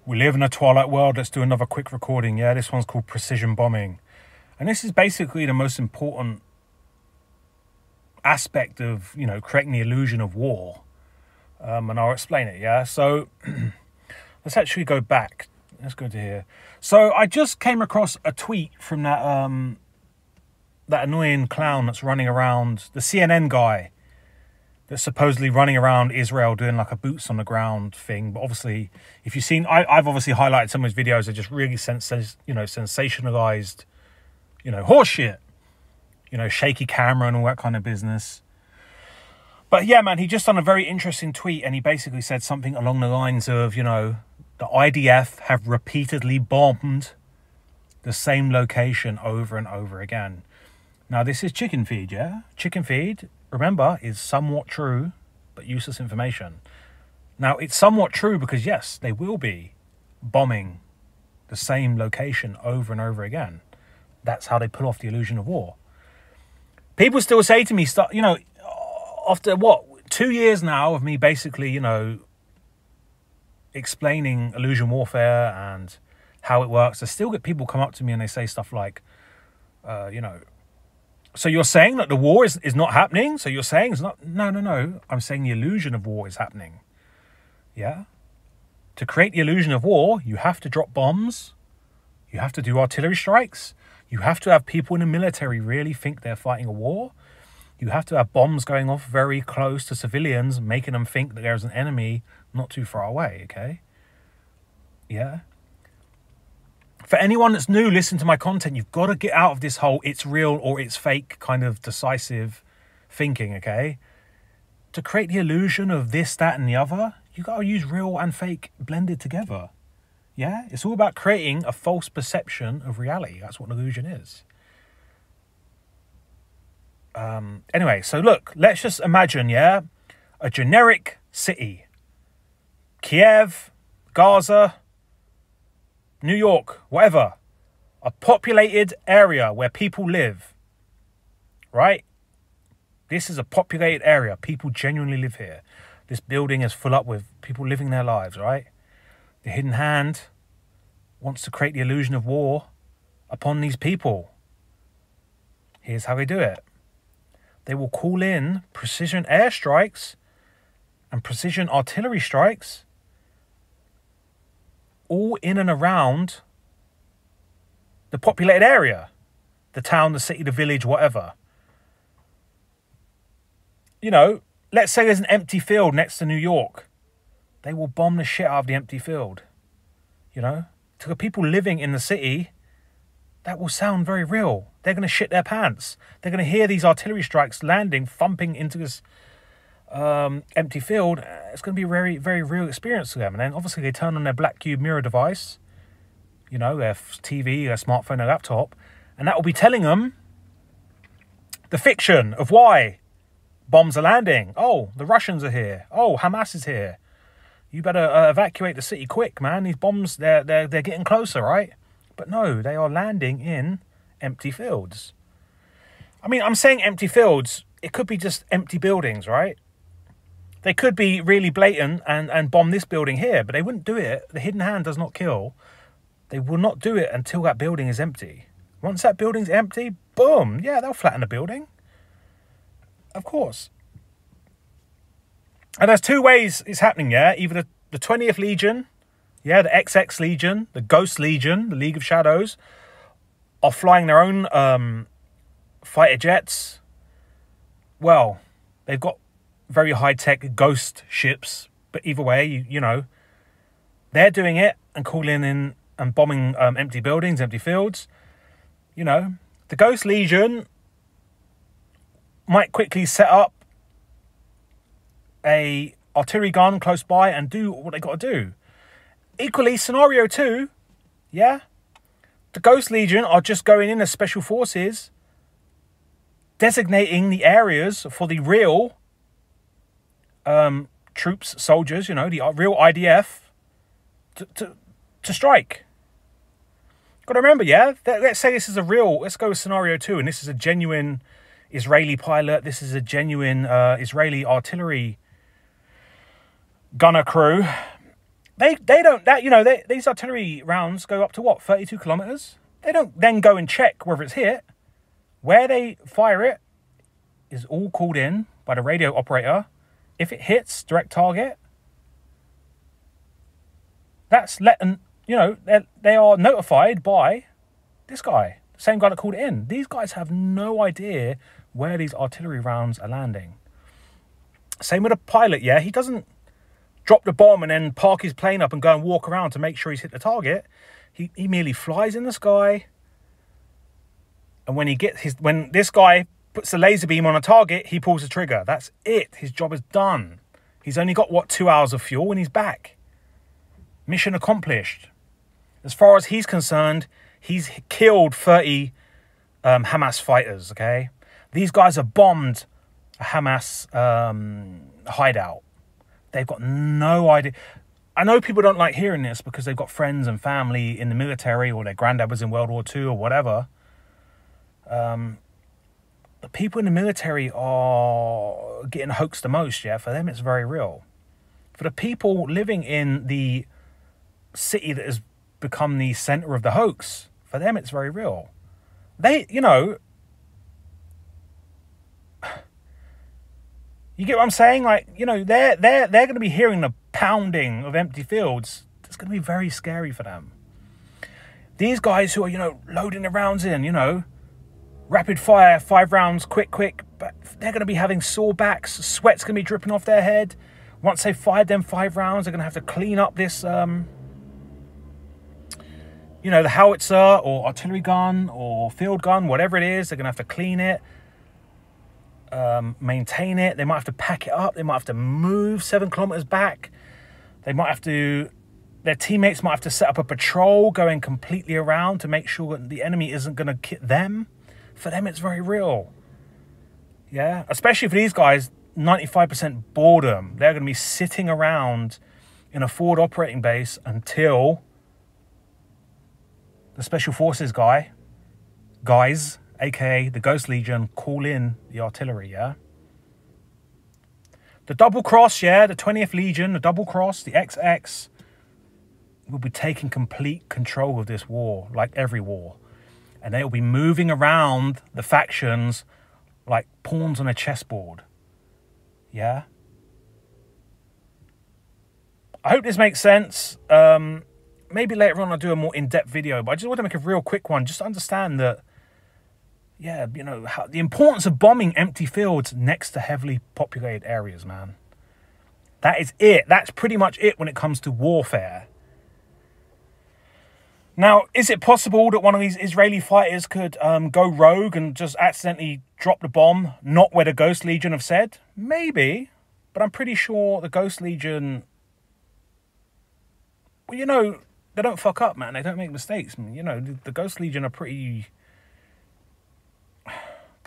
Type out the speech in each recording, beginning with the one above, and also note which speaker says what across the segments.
Speaker 1: We live in a twilight world. Let's do another quick recording. Yeah, this one's called Precision Bombing. And this is basically the most important aspect of, creating the illusion of war. And I'll explain it, yeah? So let's actually go back. Let's go to here. So I just came across a tweet from that annoying clown that's running around, the CNN guy that's supposedly running around Israel doing like a boots on the ground thing. But obviously, if you've seen, I've obviously highlighted some of his videos. They're just really sensationalized, horse shit, shaky camera and all that kind of business. But yeah, man, he just done a very interesting tweet, and he basically said something along the lines of, the IDF have repeatedly bombed the same location over and over again. Now, this is chicken feed, yeah? Chicken feed, remember, is somewhat true, but useless information. Now, it's somewhat true because, yes, they will be bombing the same location over and over again. That's how they pull off the illusion of war. People still say to me, after 2 years now of me basically, explaining illusion warfare and how it works, I still get people come up to me and they say stuff like, so you're saying that the war is not happening? So you're saying it's not... No. I'm saying the illusion of war is happening. Yeah? To create the illusion of war, you have to drop bombs. You have to do artillery strikes. You have to have people in the military really think they're fighting a war. You have to have bombs going off very close to civilians, making them think that there's an enemy not too far away, okay? Yeah? For anyone that's new, listen to my content, you've got to get out of this whole it's real or it's fake kind of decisive thinking, okay? To create the illusion of this, that, and the other, you got to use real and fake blended together. Yeah? It's all about creating a false perception of reality. That's what an illusion is. Anyway, so look, let's just imagine, yeah, a generic city. Kiev, Gaza, New York, whatever. A populated area where people live. Right? This is a populated area. People genuinely live here. This building is full up with people living their lives, right? The hidden hand wants to create the illusion of war upon these people. Here's how they do it. They will call in precision airstrikes and precision artillery strikes all in and around the populated area. The town, the city, the village, whatever. Let's say there's an empty field next to New York. They will bomb the shit out of the empty field. To the people living in the city, that will sound very real. They're going to shit their pants. They're going to hear these artillery strikes landing, thumping into this empty field. It's going to be a very, very real experience to them. And then obviously they turn on their Black Cube mirror device, their TV, their smartphone, their laptop, and that will be telling them the fiction of why bombs are landing. Oh, the Russians are here. Oh, Hamas is here. You better evacuate the city quick, man. These bombs, they're getting closer, right? But no, they are landing in empty fields. I mean, I'm saying empty fields. It could be just empty buildings, right? They could be really blatant and bomb this building here, but they wouldn't do it. The hidden hand does not kill. They will not do it until that building is empty. Once that building's empty, boom. Yeah, they'll flatten the building. Of course. And there's two ways it's happening, yeah? Either the 20th Legion, yeah, the XX Legion, the Ghost Legion, the League of Shadows, are flying their own fighter jets. Well, they've got very high-tech ghost ships, but either way, they're doing it and calling in and bombing empty buildings, empty fields. The Ghost Legion might quickly set up a artillery gun close by and do what they got to do. Equally, scenario 2, yeah? The Ghost Legion are just going in as special forces, designating the areas for the real troops, soldiers, the real IDF to strike. Got to remember, yeah? Let's say this is let's go with scenario 2, and this is a genuine Israeli pilot. This is a genuine Israeli artillery gunner crew. They don't, that, you know, these artillery rounds go up to what, 32 kilometers? They don't then go and check whether it's hit. Where they fire it is all called in by the radio operator. If it hits direct target, that's letting, you know, they are notified by this guy, the same guy that called it in. These guys have no idea where these artillery rounds are landing. Same with a pilot, yeah? He doesn't drop the bomb and then park his plane up and go and walk around to make sure he's hit the target. He merely flies in the sky. And when this guy puts the laser beam on a target, he pulls the trigger. That's it. His job is done. He's only got, what, 2 hours of fuel and he's back. Mission accomplished. As far as he's concerned, he's killed 30 Hamas fighters, okay? These guys have bombed a Hamas hideout. They've got no idea. I know people don't like hearing this because they've got friends and family in the military or their granddad was in World War II or whatever. The people in the military are getting hoaxed the most, yeah? For them, it's very real. For the people living in the city that has become the center of the hoax, for them, it's very real. They, you know, you get what I'm saying? Like, you know, they're going to be hearing the pounding of empty fields. It's going to be very scary for them. These guys who are, you know, loading the rounds in, you know, rapid fire, 5 rounds, quick, but they're going to be having sore backs. Sweat's going to be dripping off their head. Once they've fired them 5 rounds, they're going to have to clean up this, you know, the howitzer or artillery gun or field gun, whatever it is. They're going to have to clean it, maintain it. They might have to pack it up. They might have to move 7 kilometers back. They might have to, their teammates might have to set up a patrol going completely around to make sure that the enemy isn't going to hit them. For them, it's very real. Yeah, especially for these guys, 95% boredom. They're going to be sitting around in a forward operating base until the Special Forces guys, aka the Ghost Legion, call in the artillery, yeah? The double cross, yeah, the 20th Legion, the double cross, the XX, will be taking complete control of this war, like every war. And they'll be moving around the factions like pawns on a chessboard. Yeah? I hope this makes sense. Maybe later on I'll do a more in-depth video, but I just want to make a real quick one just to understand that, yeah, you know, how, the importance of bombing empty fields next to heavily populated areas, man. That is it. That's pretty much it when it comes to warfare. Now, is it possible that one of these Israeli fighters could go rogue and just accidentally drop the bomb, not where the Ghost Legion have said? Maybe, but I'm pretty sure the Ghost Legion, well, you know, they don't fuck up, man. They don't make mistakes. You know, the Ghost Legion are pretty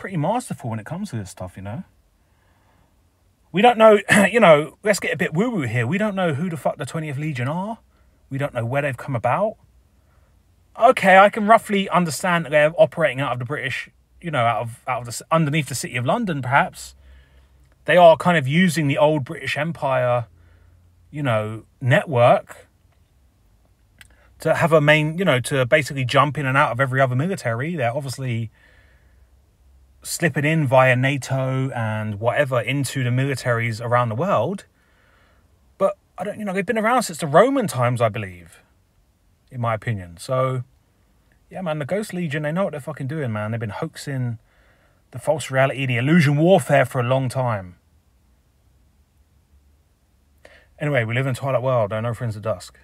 Speaker 1: masterful when it comes to this stuff, you know. We don't know, you know, let's get a bit woo-woo here. We don't know who the fuck the 20th Legion are. We don't know where they've come about. Okay, I can roughly understand that they're operating out of the British, you know, out of the, underneath the City of London, perhaps. They are kind of using the old British Empire, you know, network to have a main, you know, to basically jump in and out of every other military. They're obviously slipping in via NATO and whatever into the militaries around the world. But I don't, you know, they've been around since the Roman times, I believe, in my opinion. So, yeah, man, the Ghost Legion, they know what they're fucking doing, man. They've been hoaxing the false reality, the illusion warfare for a long time. Anyway, we live in a twilight world. There are no friends at dusk.